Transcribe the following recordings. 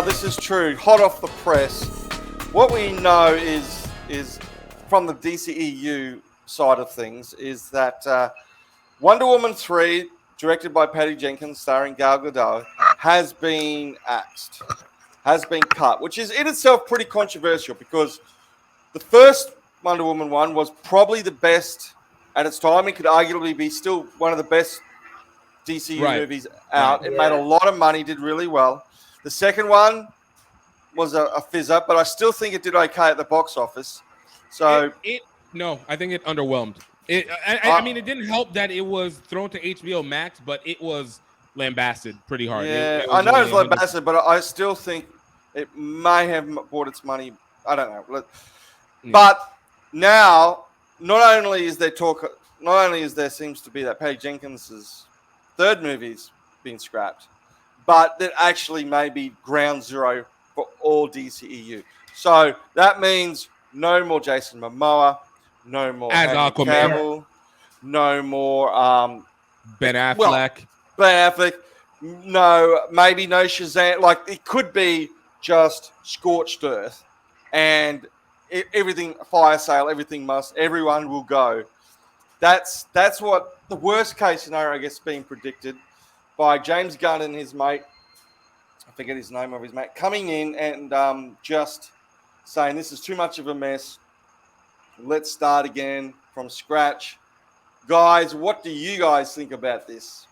this is true. Hot off the press. What we know is from the DCEU side of things is that Wonder Woman 3, directed by Patty Jenkins, starring Gal Gadot, has been axed, has been cut, which is in itself pretty controversial because the first Wonder Woman 1 was probably the best at its time. It could arguably be still one of the best DCU movies out. It made a lot of money, did really well. The second one was a fizz up, but I still think it did okay at the box office. So no, I think it underwhelmed. I mean, it didn't help that it was thrown to HBO Max, but it was lambasted pretty hard. Yeah, I know it was lambasted, but I still think it may have bought its money. I don't know. But now, not only is there seems to be that Patty Jenkins's third movie's been scrapped, but that actually may be ground zero for all DCEU. So that means no more Jason Momoa, no more Cavill, no more Ben Affleck. Ben Affleck. No, maybe no Shazam. Like, it could be just scorched earth and everything, fire sale, everyone will go. That's what the worst case scenario, I guess, being predicted by James Gunn and his mate. I forget his name of his mate, coming in and just saying this is too much of a mess. Let's start again from scratch. Guys, what do you guys think about this?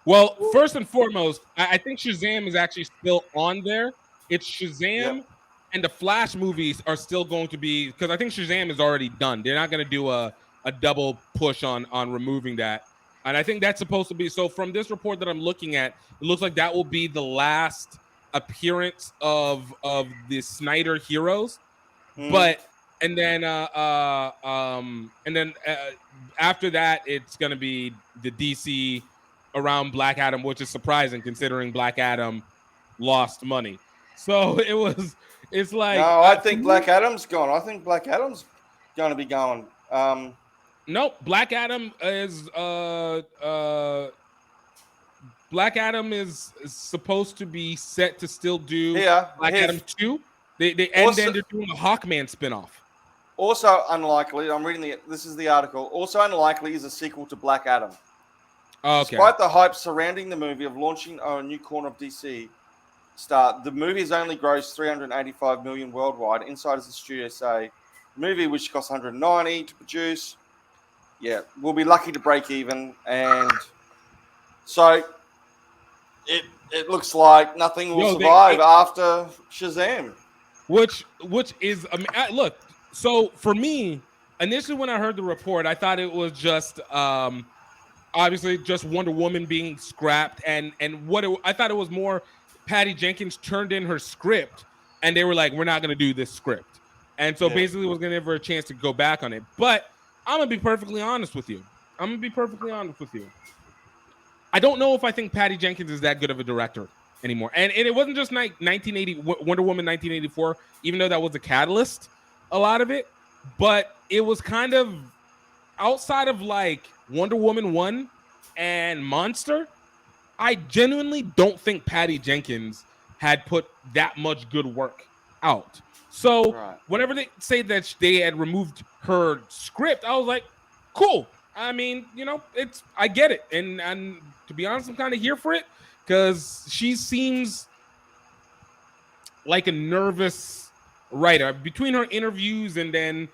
Well, first and foremost, I think Shazam is actually still on there. It's Shazam and the Flash movies are still going to be, because I think Shazam is already done. They're not going to do a double push on removing that. And I think that's supposed to be, so from this report that I'm looking at, it looks like that will be the last appearance of the Snyder heroes. But and then after that, it's going to be the DC around Black Adam, which is surprising considering Black Adam lost money. So it's like, no, I think Black Adam's gone. I think Black Adam's going to be going. Nope, Black Adam is supposed to be set to still do Black Adam 2. Then they're doing a Hawkman spinoff. Also unlikely, I'm reading this is the article. Also unlikely is a sequel to Black Adam. Okay. Despite the hype surrounding the movie of launching a new corner of DC the movie has only grossed $385 million worldwide. Insiders at the studio say the movie, which cost $190 to produce, we'll be lucky to break even, and so it looks like nothing will survive after Shazam. Which is look. So for me, initially when I heard the report, I thought it was just obviously just Wonder Woman being scrapped, and I thought it was more Patty Jenkins turned in her script, and they were like, "We're not going to do this script," and so basically was going to give her a chance to go back on it. But I'm going to be perfectly honest with you. I don't know if I think Patty Jenkins is that good of a director anymore. And it wasn't just like 1980 Wonder Woman 1984, even though that was the catalyst, a lot of it. But it was kind of outside of like Wonder Woman 1 and Monster. I genuinely don't think Patty Jenkins had put that much good work out. So whenever they say that they had removed her script, I was like, cool. I mean, I get it. And to be honest, I'm kind of here for it because she seems like a nervous writer. Between her interviews and then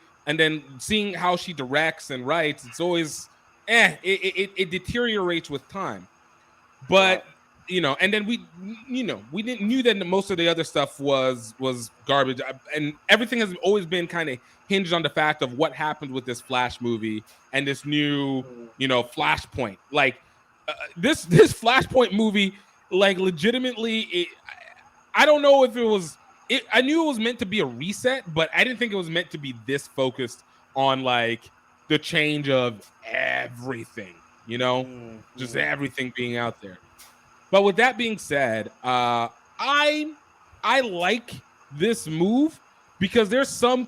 seeing how she directs and writes, it's always it deteriorates with time. But and then we knew that most of the other stuff was garbage, and everything has always been kind of hinged on the fact of what happened with this Flash movie and this new Flashpoint. Like this Flashpoint movie, like legitimately, I don't know if it was. I knew it was meant to be a reset, but I didn't think it was meant to be this focused on like the change of everything. Just everything being out there. But with that being said, I like this move because there were some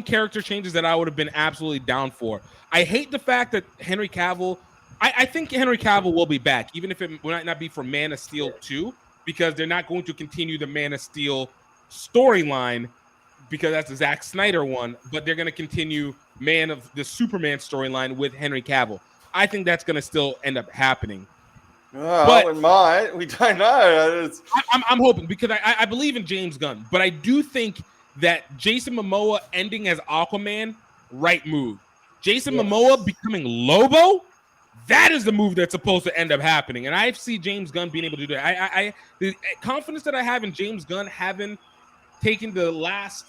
character changes that I would have been absolutely down for. I hate the fact that Henry Cavill. I think Henry Cavill will be back, even if it might not be for Man of Steel 2. because they're not going to continue the Man of Steel storyline because that's the Zack Snyder one, but they're going to continue Man of the Superman storyline with Henry Cavill. I think that's going to still end up happening. Well, But it might. We don't know. I'm hoping, because I believe in James Gunn, but I do think that Jason Momoa ending as Aquaman, right move. Jason Momoa becoming Lobo, that is the move that's supposed to end up happening. And I see James Gunn being able to do that. The confidence that I have in James Gunn having taken the last,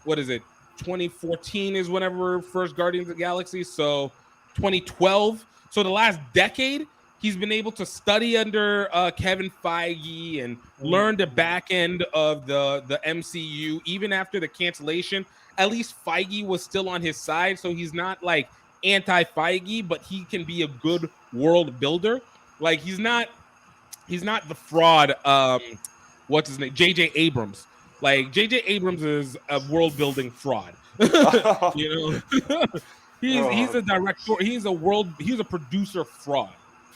what is it? 2014 is whenever first Guardians of the Galaxy. So 2012. So the last decade, he's been able to study under Kevin Feige and learn the back end of the MCU. Even after the cancellation, at least Feige was still on his side. So he's not like anti-Feige, but he can be a good world builder. Like he's not the fraud. What's his name? J.J. Abrams. Like J.J. Abrams is a world building fraud. He's a director. He's a producer fraud.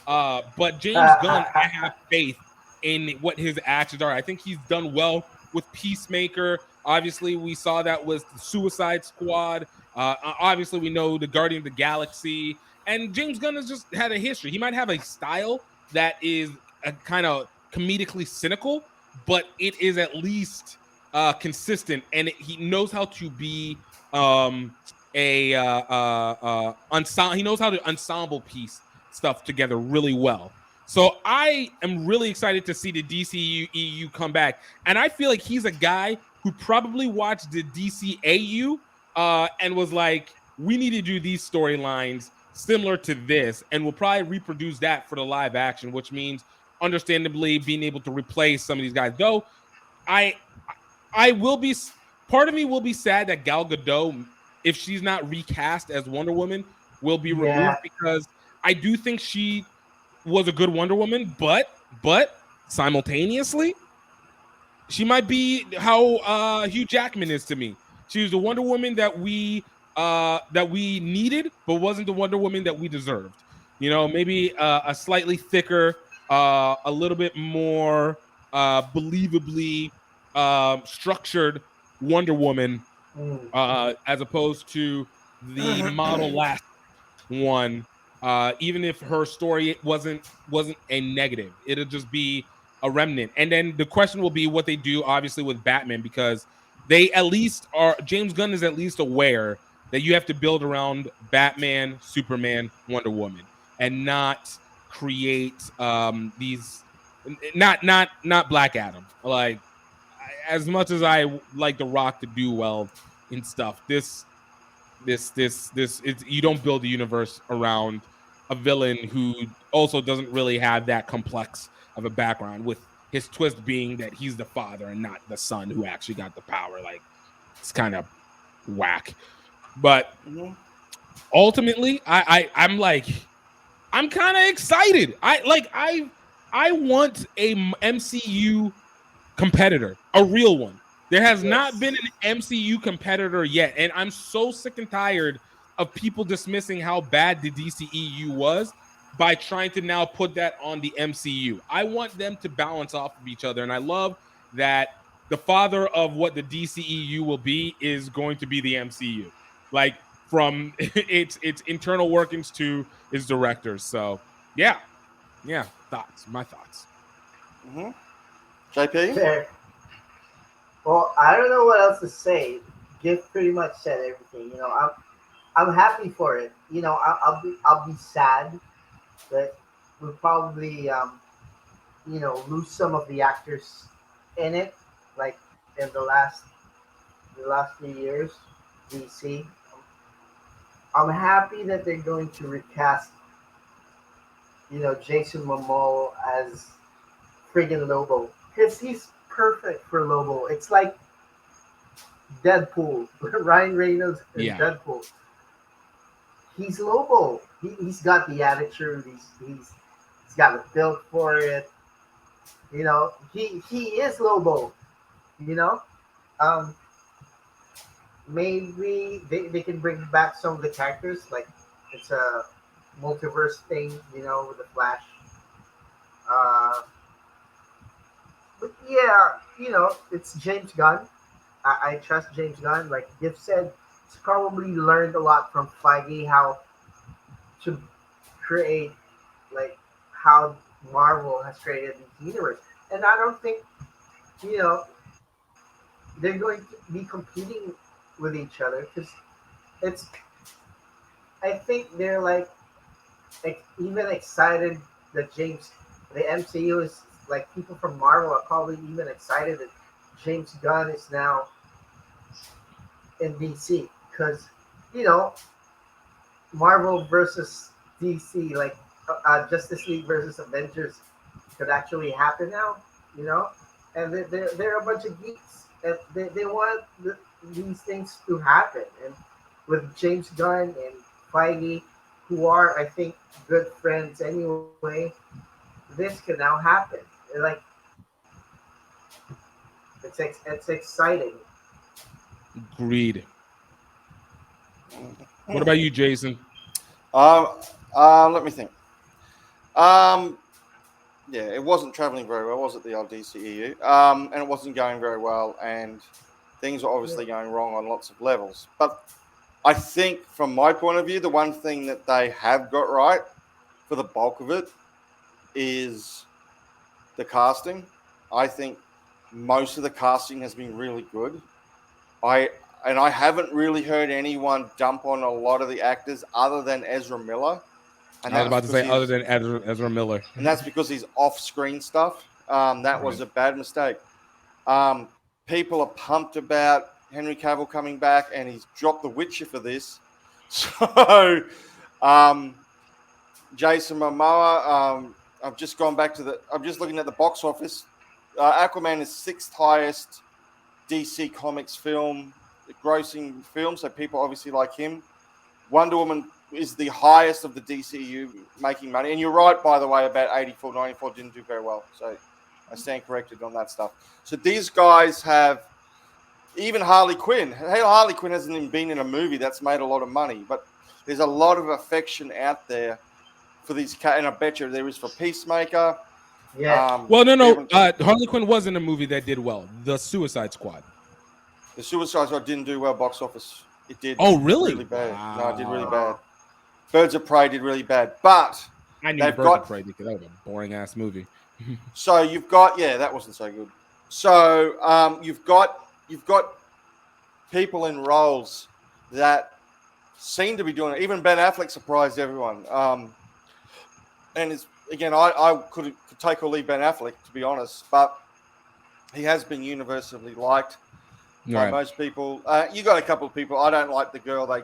But James Gunn, I have faith in what his actions are. I think he's done well with Peacemaker. Obviously, we saw that was the Suicide Squad. Obviously, we know the Guardian of the Galaxy. And James Gunn has just had a history. He might have a style that is a kind of comedically cynical, but it is at least consistent, and he knows how to be ensemble. He knows how to ensemble piece stuff together really well. So I am really excited to see the DCEU come back, and I feel like he's a guy who probably watched the DCEU and was like, "We need to do these storylines similar to this," and we'll probably reproduce that for the live action, which means understandably being able to replace some of these guys. Though I will be, part of me will be sad that Gal Gadot, if she's not recast as Wonder Woman, will be removed, because I do think she was a good Wonder Woman, but simultaneously, she might be how Hugh Jackman is to me. She was the Wonder Woman that we needed, but wasn't the Wonder Woman that we deserved. Maybe a slightly thicker, a little bit more believably structured Wonder Woman, as opposed to the model last one. Even if her story wasn't a negative, it'll just be a remnant. And then the question will be what they do, obviously, with Batman, because they at least are. James Gunn is at least aware that you have to build around Batman, Superman, Wonder Woman, and not create these. Not Black Adam. Like, as much as I like The Rock to do well in stuff, this you don't build a universe around a villain who also doesn't really have that complex of a background, with his twist being that he's the father and not the son who actually got the power. Like, it's kind of whack. But ultimately, I'm kind of excited. I want a MCU competitor, a real one. There has not been an MCU competitor yet, and I'm so sick and tired of people dismissing how bad the DCEU was by trying to now put that on the MCU. I want them to balance off of each other, and I love that the father of what the DCEU will be is going to be the MCU, like from its internal workings to its directors. So yeah, my thoughts. JP? Fair. Well, I don't know what else to say. Gift pretty much said everything. I'm happy for it. I'll be sad that we'll probably lose some of the actors in it, like in the last 3 years. DC. I'm happy that they're going to recast Jason Momoa as friggin' Lobo, because he's perfect for Lobo. It's like Deadpool. Ryan Reynolds is Deadpool. He's Lobo. He's got the attitude. He's got the build for it. He is Lobo. Maybe they can bring back some of the characters, like it's a multiverse thing, with the Flash. But yeah, it's James Gunn. I trust James Gunn. Like Giff said, he's probably learned a lot from Feige how to create, like, how Marvel has created this universe. And I don't think, you know, they're going to be competing with each other because it's, I think they're like even excited that the MCU is like people from Marvel are probably even excited that James Gunn is now in DC because you know Marvel versus DC, like Justice League versus Avengers, could actually happen now. You know, and they're a bunch of geeks, and they want these things to happen. And with James Gunn and Feige, who are I think good friends anyway, this can now happen. Like it's exciting. Agreed. What about you, Jason? Let me think. Um, yeah, it wasn't traveling very well, was it, the old DCEU? And it wasn't going very well, and things were obviously going wrong on lots of levels. But I think, from my point of view, the one thing that they have got right for the bulk of it is the casting. I think most of the casting has been really good. I haven't really heard anyone dump on a lot of the actors other than Ezra Miller. And I was about to say, other he's than Ezra Miller. and that's because he's off-screen stuff. That was a bad mistake. Um, People are pumped about Henry Cavill coming back, and he's dropped The Witcher for this. So, Jason Momoa, I've just gone back to I'm just looking at the box office. Aquaman is 6th highest DC Comics film, grossing film, so people obviously like him. Wonder Woman is the highest of the DCEU making money. And you're right, by the way, about 84, 94 didn't do very well. So I stand corrected on that stuff. So these guys have, even Harley Quinn. Hey, Harley Quinn hasn't even been in a movie that's made a lot of money, but there's a lot of affection out there for these cats, and I bet you there is for Peacemaker. Yeah. Well, no. Harley Quinn was in a movie that did well, The Suicide Squad. The Suicide Squad didn't do well box office. It did. Oh, really? Really bad. Wow. No, it did really bad. Birds of Prey did really bad, but I knew Birds of Prey because that was a boring ass movie. So you've got that wasn't so good. So you've got people in roles that seem to be doing it. Even Ben Affleck surprised everyone. And it's again, I could take or leave Ben Affleck, to be honest, but he has been universally liked by most people. You got a couple of people. I don't like the girl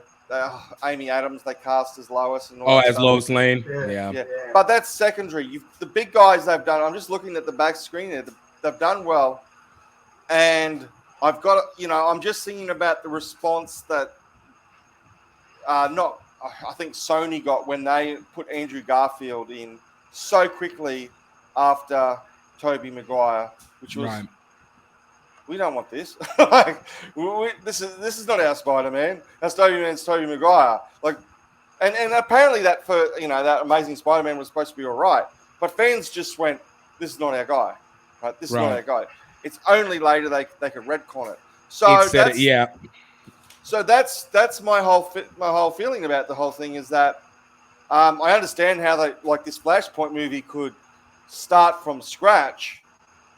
Amy Adams they cast as Lois and all that as stuff. Lois Lane. Yeah. But that's secondary. The big guys they've done. I'm just looking at the back screen there. They've done well, and I've got I'm just thinking about the response that I think Sony got when they put Andrew Garfield in so quickly after Tobey Maguire, which was we don't want this. This is not our Spider-Man. That's Tobey Maguire. And apparently that that Amazing Spider-Man was supposed to be all right, but fans just went, "This is not our guy. Right? This is not our guy." It's only later they could retcon it. So So that's my whole feeling about the whole thing is that I understand how this Flashpoint movie could start from scratch.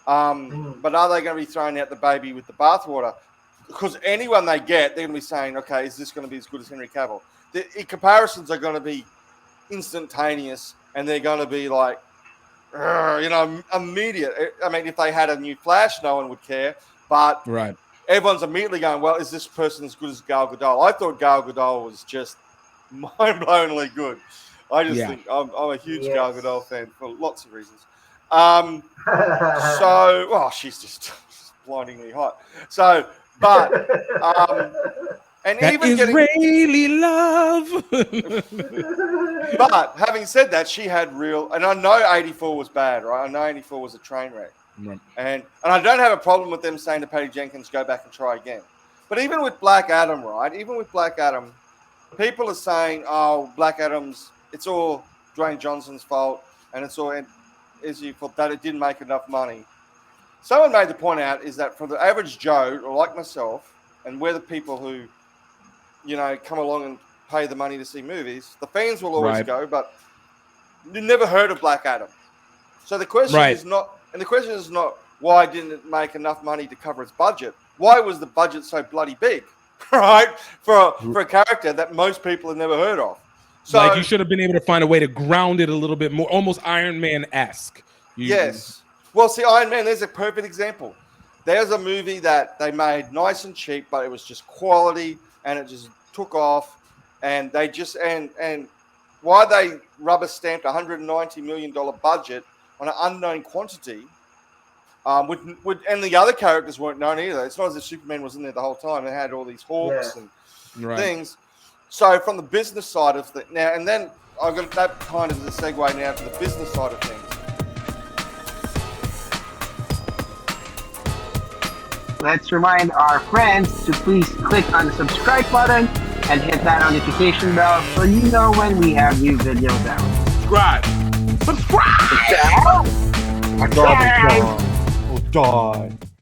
But are they going to be throwing out the baby with the bathwater? Because anyone they get, they're going to be saying, okay, is this going to be as good as Henry Cavill? The comparisons are going to be instantaneous, and they're going to be immediate. I mean, if they had a new Flash, no one would care. But everyone's immediately going, well, is this person as good as Gal Gadot? I thought Gal Gadot was just mind-blowingly good. I just think I'm a huge Gal Gadot fan for lots of reasons. She's just blindingly hot. So, but and that even Israeli love. But having said that, she had real, and I know 84 was bad, right? I know 84 was a train wreck, and I don't have a problem with them saying to Patty Jenkins, go back and try again. But even with Black Adam, right? Even with Black Adam, people are saying, oh, Black Adam's, it's all Dwayne Johnson's fault, and it's all. Is you thought that it didn't make enough money. someone made the point out is that for the average Joe, or like myself, and we're the people who, come along and pay the money to see movies, the fans will always go, but you never heard of Black Adam. So the question is not, and the question is not why didn't it make enough money to cover its budget? Why was the budget so bloody big, right? For a character that most people have never heard of. So like you should have been able to find a way to ground it a little bit more, almost Iron Man-esque. Yes. Well, see, Iron Man, there's a perfect example. There's a movie that they made nice and cheap, but it was just quality, and it just took off. And they just and why they rubber stamped $190 million budget on an unknown quantity, and the other characters weren't known either. It's not as if Superman was in there the whole time. They had all these hawks and things. So from the business side of things now, and then I've got that kind of the segue now to the business side of things. Let's remind our friends to please click on the subscribe button and hit that notification bell so you know when we have new videos out. Subscribe. Subscribe! Die.